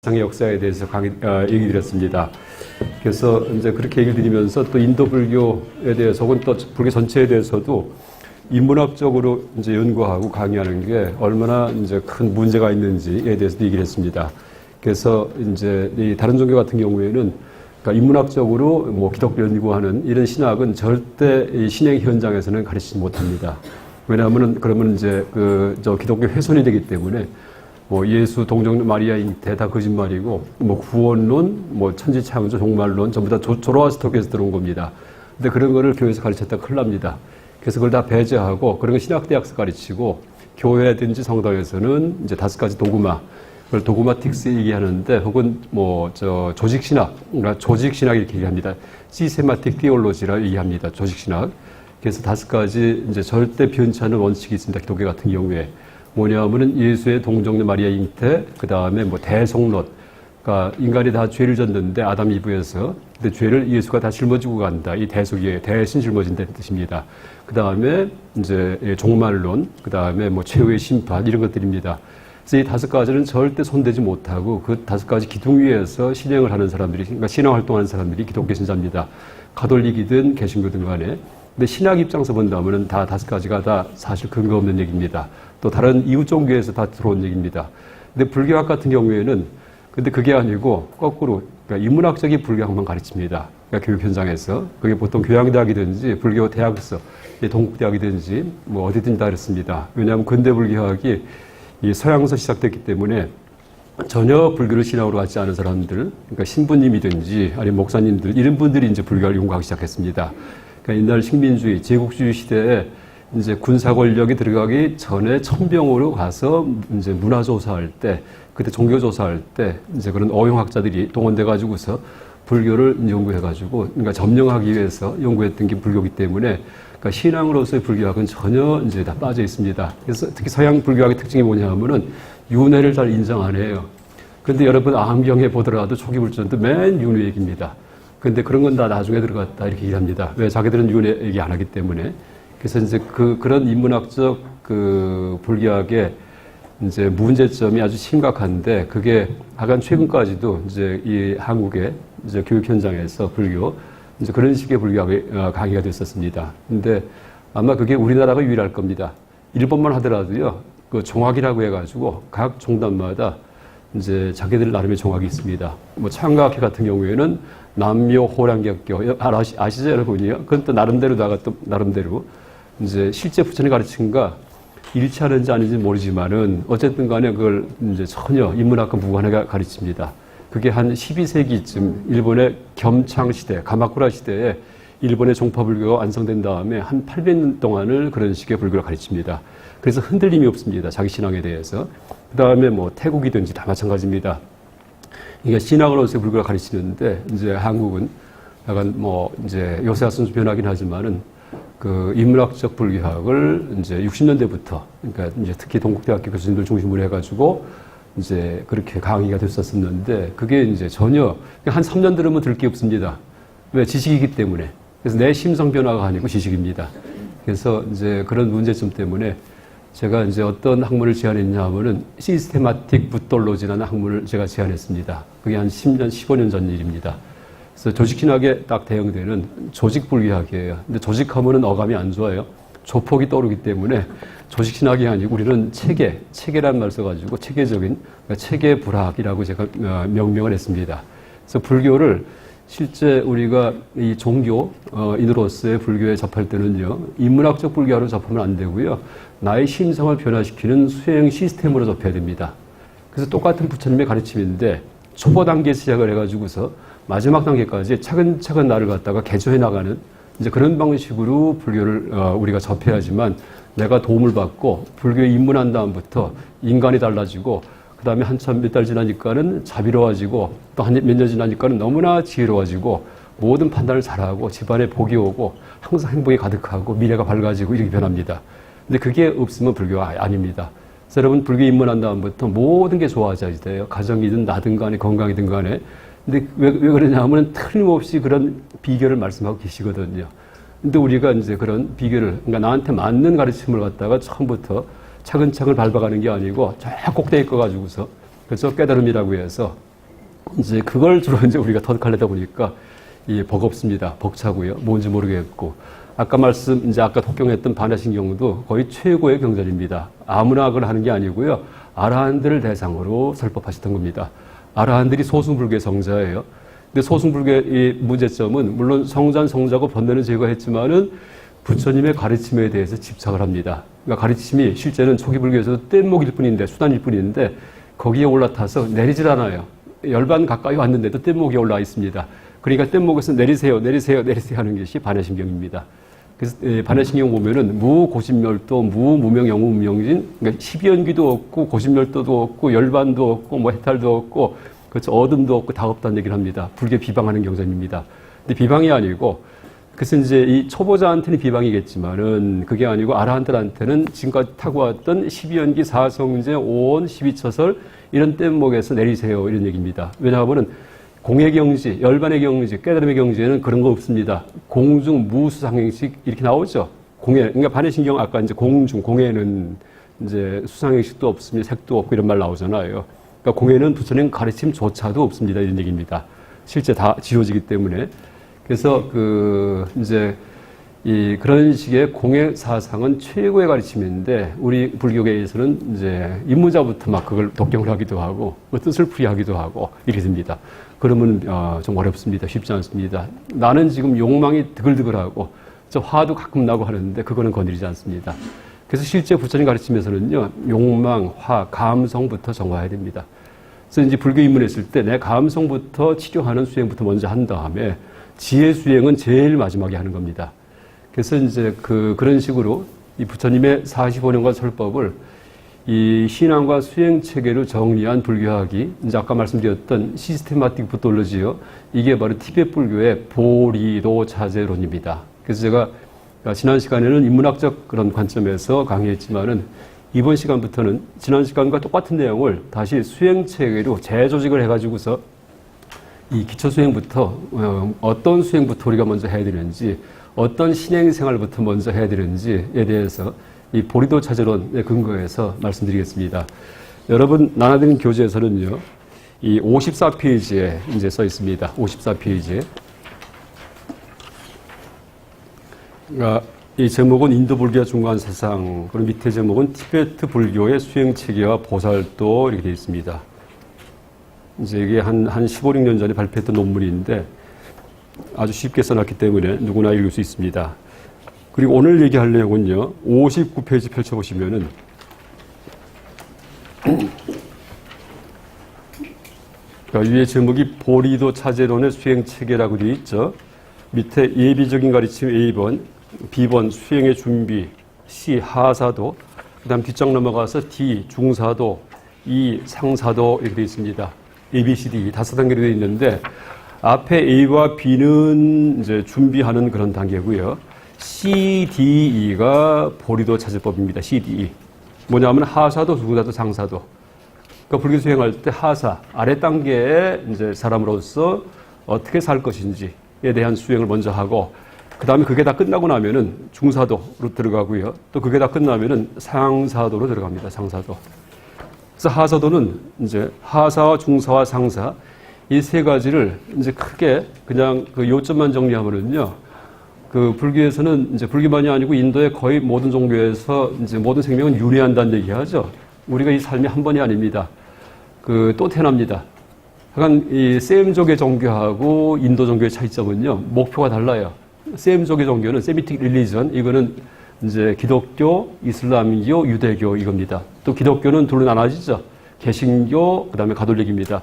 상의 역사에 대해서 얘기 드렸습니다. 그래서 이제 그렇게 얘기를 드리면서 또 인도 불교에 대해서 혹은 또 불교 전체에 대해서도 인문학적으로 이제 연구하고 강의하는 게 얼마나 이제 큰 문제가 있는지에 대해서도 얘기를 했습니다. 그래서 이제 이 다른 종교 같은 경우에는 그러니까 인문학적으로 뭐 기독교 연구하는 이런 신학은 절대 이 신행 현장에서는 가르치지 못합니다. 왜냐하면은 그러면 이제 저 기독교 훼손이 되기 때문에 뭐 예수, 동정, 마리아 잉태 다 거짓말이고 뭐 구원론, 뭐 천지창조, 종말론 전부 다 조로아스터교에서 들어온 겁니다. 근데 그런 거를 교회에서 가르쳤다 큰일 납니다. 그래서 그걸 다 배제하고 그런 거 신학대학에서 가르치고 교회든지 성당에서는 이제 5가지 도구마, 그걸 도구마틱스 얘기하는데 혹은 뭐 조직신학, 그러니까 조직신학 이렇게 얘기합니다. 시스테마틱 티올로지라 얘기합니다. 조직신학. 그래서 5가지 이제 절대 변치 않는 원칙이 있습니다. 기독교 같은 경우에. 뭐냐면은 예수의 동정녀 마리아 잉태, 그 다음에 뭐 대속론. 그러니까 인간이 다 죄를 졌는데 아담 이브에서. 근데 죄를 예수가 다 짊어지고 간다. 이 대속이에요. 대신 짊어진다는 뜻입니다. 그 다음에 이제 종말론, 그 다음에 뭐 최후의 심판 이런 것들입니다. 그래서 이 5가지는 절대 손대지 못하고 그 5가지 기둥 위에서 실행을 하는 사람들이, 그러니까 신앙 활동하는 사람들이 기독교 신자입니다. 가톨릭이든 개신교든 간에. 근데 신학 입장에서 본다면은 다 5가지가 다 사실 근거 없는 얘기입니다. 또 다른 이웃 종교에서 다 들어온 얘기입니다. 근데 불교학 같은 경우에는 근데 그게 아니고 거꾸로 그러니까 인문학적인 불교학만 가르칩니다. 그러니까 교육 현장에서 그게 보통 교양대학이든지 불교 대학서, 동국대학이든지 뭐 어디든지 다 그렇습니다. 왜냐하면 근대 불교학이 이 서양에서 시작됐기 때문에 전혀 불교를 신앙으로 갖지 않은 사람들, 그러니까 신부님이든지 아니면 목사님들 이런 분들이 이제 불교를 연구하기 시작했습니다. 그러니까 옛날 식민주의, 제국주의 시대에 이제 군사 권력이 들어가기 전에 천병으로 가서 이제 문화 조사할 때, 그때 종교 조사할 때 이제 그런 어용학자들이 동원돼 가지고서 불교를 연구해 가지고, 그러니까 점령하기 위해서 연구했던 게 불교이기 때문에, 그러니까 신앙으로서의 불교학은 전혀 이제 다 빠져 있습니다. 그래서 특히 서양 불교학의 특징이 뭐냐면은 윤회를 잘 인정 안 해요. 근데 여러분 암경에 보더라도 초기 불전도 맨 윤회 얘기입니다. 근데 그런 건 다 나중에 들어갔다 이렇게 얘기합니다. 왜? 자기들은 윤회 얘기 안 하기 때문에. 그래서 이제 그런 인문학적 불교학의 이제 문제점이 아주 심각한데 그게 하간 최근까지도 이제 이 한국의 이제 교육 현장에서 불교 이제 그런 식의 불교학이 강의가 됐었습니다. 근데 아마 그게 우리나라가 유일할 겁니다. 일본만 하더라도요, 그 종학이라고 해가지고 각 종단마다 이제 자기들 나름의 종학이 있습니다. 뭐 창가학회 같은 경우에는 남묘 호랑객교 아시죠 여러분이요? 그건 또 나름대로다가 또 나름대로 이제 실제 부처님 가르친가 일치하는지 아닌지 모르지만은 어쨌든 간에 그걸 이제 전혀 인문학과 무관하게 가르칩니다. 그게 한 12세기쯤 일본의 겸창 시대, 가마쿠라 시대에 일본의 종파불교가 완성된 다음에 한 800년 동안을 그런 식의 불교를 가르칩니다. 그래서 흔들림이 없습니다. 자기 신앙에 대해서. 그 다음에 뭐 태국이든지 다 마찬가지입니다. 이게 신앙으로서의 불교를 가르치는데 이제 한국은 약간 뭐 이제 요새 와서는 좀 변하긴 하지만은 그 인문학적 불교학을 이제 60년대부터 그러니까 이제 특히 동국대학교 교수님들 중심으로 해가지고 이제 그렇게 강의가 됐었었는데 그게 이제 전혀 한 3년 들으면 들 게 없습니다. 왜? 지식이기 때문에. 그래서 내 심성 변화가 아니고 지식입니다. 그래서 이제 그런 문제점 때문에 제가 이제 어떤 학문을 제안했냐 하면은 시스테마틱 부톨로지라는 학문을 제가 제안했습니다. 그게 한 10년, 15년 전 일입니다. 그래서 조직신학에 딱 대응되는 조직불교학이에요. 근데 조직하면은 어감이 안 좋아요. 조폭이 떠오르기 때문에 조직신학이 아니고 우리는 체계라는 말 써가지고 체계적인, 그러니까 체계불학이라고 제가 명명을 했습니다. 그래서 불교를 실제 우리가 이 종교인으로서의 불교에 접할 때는요, 인문학적 불교로 접하면 안 되고요, 나의 심성을 변화시키는 수행 시스템으로 접해야 됩니다. 그래서 똑같은 부처님의 가르침인데 초보 단계에서 시작을 해가지고서 마지막 단계까지 차근차근 나를 갖다가 개조해 나가는 이제 그런 방식으로 불교를 우리가 접해야지만 내가 도움을 받고 불교에 입문한 다음부터 인간이 달라지고 그 다음에 한참 몇 달 지나니까는 자비로워지고 또 한 몇 년 지나니까는 너무나 지혜로워지고 모든 판단을 잘하고 집안에 복이 오고 항상 행복이 가득하고 미래가 밝아지고 이렇게 변합니다. 근데 그게 없으면 불교가 아닙니다. 그래서 여러분 불교에 입문한 다음부터 모든 게 좋아져야 돼요. 가정이든 나든 간에 건강이든 간에. 근데 왜 그러냐 하면 틀림없이 그런 비결을 말씀하고 계시거든요. 근데 우리가 이제 그런 비결을, 그러니까 나한테 맞는 가르침을 갖다가 처음부터 차근차근 밟아가는 게 아니고 저 꼭대기 꺼가지고서 그래서 깨달음이라고 해서 이제 그걸 주로 이제 우리가 터득하려다 보니까 이 버겁습니다. 벅차고요. 뭔지 모르겠고. 아까 독경했던 반야신경도 거의 최고의 경전입니다. 아무나 그걸 하는 게 아니고요. 아라한들을 대상으로 설법하셨던 겁니다. 아라한들이 소승불교의 성자예요. 근데 소승불교의 문제점은 물론 성자고 번뇌는 제거했지만은 부처님의 가르침에 대해서 집착을 합니다. 그러니까 가르침이 실제는 초기 불교에서도 뗏목일 뿐인데, 수단일 뿐인데 거기에 올라타서 내리질 않아요. 열반 가까이 왔는데도 뗏목이 올라와 있습니다. 그러니까 뗏목에서 내리세요 하는 것이 반야신경입니다. 그래서 반야신경 보면은 무고심멸도, 무무명영무무명진, 그러니까 십연기도 없고 고심멸도도 없고 열반도 없고 뭐 해탈도 없고 그렇죠, 어둠도 없고 다 없다는 얘기를 합니다. 불교 비방하는 경전입니다. 근데 비방이 아니고, 그래서 이제 이 초보자한테는 비방이겠지만은 그게 아니고 아라한들한테는 지금까지 타고 왔던 십연기, 사성제, 오온, 십이처설 이런 뗏목에서 내리세요 이런 얘기입니다. 왜냐하면은 공의 경지, 열반의 경지, 깨달음의 경지에는 그런 거 없습니다. 공중, 무수상행식 이렇게 나오죠. 공예, 그러니까 반야신경 아까 이제 공중, 공예는 이제 수상행식도 없습니다. 색도 없고 이런 말 나오잖아요. 그러니까 공예는 부처님 가르침조차도 없습니다. 이런 얘기입니다. 실제 다 지워지기 때문에. 그래서 그런 식의 공예 사상은 최고의 가르침인데 우리 불교계에서는 이제 입문자부터 막 그걸 독경을 하기도 하고 뜻을 풀이하기도 하고 이렇게 됩니다. 그러면 좀 어렵습니다. 쉽지 않습니다. 나는 지금 욕망이 드글드글하고 저 화도 가끔 나고 하는데 그거는 건드리지 않습니다. 그래서 실제 부처님 가르침에서는요, 욕망, 화, 감성부터 정화해야 됩니다. 그래서 이제 불교 입문했을 때 내 감성부터 치료하는 수행부터 먼저 한 다음에 지혜 수행은 제일 마지막에 하는 겁니다. 그래서 이제 그런 식으로 이 부처님의 45년간 설법을 이 신앙과 수행 체계로 정리한 불교학이 이제 아까 말씀드렸던 시스테마틱 부톨로지요. 이게 바로 티베트 불교의 보리도 자제론입니다. 그래서 제가 지난 시간에는 인문학적 그런 관점에서 강의했지만은 이번 시간부터는 지난 시간과 똑같은 내용을 다시 수행 체계로 재조직을 해가지고서 이 기초 수행부터 어떤 수행부터 우리가 먼저 해야 되는지, 어떤 신행 생활부터 먼저 해야 되는지에 대해서 이 보리도 차제론에 근거해서 말씀드리겠습니다. 여러분 나눠드린 교재에서는요, 이 54페이지에 이제 써 있습니다. 54페이지에. 이 제목은 인도 불교 중간 사상, 그리고 밑에 제목은 티베트 불교의 수행 체계와 보살도 이렇게 되어 있습니다. 이제 이게 한 15, 16년 전에 발표했던 논문인데 아주 쉽게 써놨기 때문에 누구나 읽을 수 있습니다. 그리고 오늘 얘기할 내용은요, 59페이지 펼쳐보시면은 위에 제목이 보리도 차제론의 수행 체계라고 되어 있죠. 밑에 예비적인 가르침 A번, B번 수행의 준비, C 하사도, 그 다음 뒷장 넘어가서 D 중사도, E 상사도 이렇게 되어 있습니다. A, B, C, D 5단계로 되어 있는데 앞에 A와 B는 이제 준비하는 그런 단계고요. C, D, E가 보리도 차제법입니다. C, D, E. 뭐냐면 하사도, 중사도, 상사도. 그러니까 불교 수행할 때 하사, 아래 단계의 이제 사람으로서 어떻게 살 것인지에 대한 수행을 먼저 하고, 그 다음에 그게 다 끝나고 나면은 중사도로 들어가고요. 또 그게 다 끝나면은 상사도로 들어갑니다. 상사도. 그래서 하사도는 이제 하사와 중사와 상사 이 세 가지를 이제 크게 그냥 그 요점만 정리하면은요, 그 불교에서는 이제 불교만이 아니고 인도의 거의 모든 종교에서 이제 모든 생명은 윤회한다는 얘기하죠. 우리가 이 삶이 한 번이 아닙니다. 또 태어납니다. 하여간 이 셈족의 종교하고 인도 종교의 차이점은요, 목표가 달라요. 셈족의 종교는 세미틱 릴리전, 이거는 이제 기독교, 이슬람교, 유대교 이겁니다. 또 기독교는 둘로 나눠지죠. 개신교, 그 다음에 가톨릭입니다.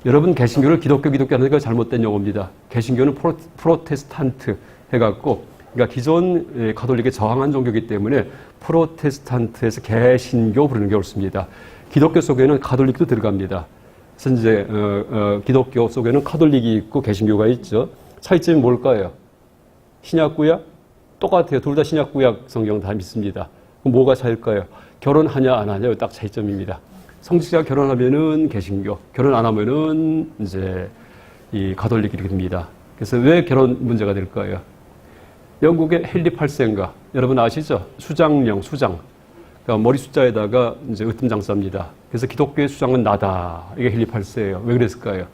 여러분 개신교를 기독교 하는 거 잘못된 용어입니다. 개신교는 프로테스탄트 해갖고, 그러니까 기존 가톨릭에 저항한 종교이기 때문에 프로테스탄트에서 개신교 부르는 게 옳습니다. 기독교 속에는 가톨릭도 들어갑니다. 그래서 이제 기독교 속에는 가톨릭이 있고 개신교가 있죠. 차이점이 뭘까요? 신약구약? 똑같아요. 둘 다 신약구약 성경 다 믿습니다. 그럼 뭐가 차일까요? 결혼하냐 안 하냐 딱 차이점입니다. 성직자가 결혼하면은 개신교, 결혼 안 하면은 이제 이 가톨릭이 이렇게 됩니다. 그래서 왜 결혼 문제가 될까요? 영국의 헨리 8세인가 여러분 아시죠? 수장. 그러니까 머리 숫자에다가 이제 으뜸장사입니다. 그래서 기독교의 수장은 나다. 이게 헨리 8세예요. 왜 그랬을까요?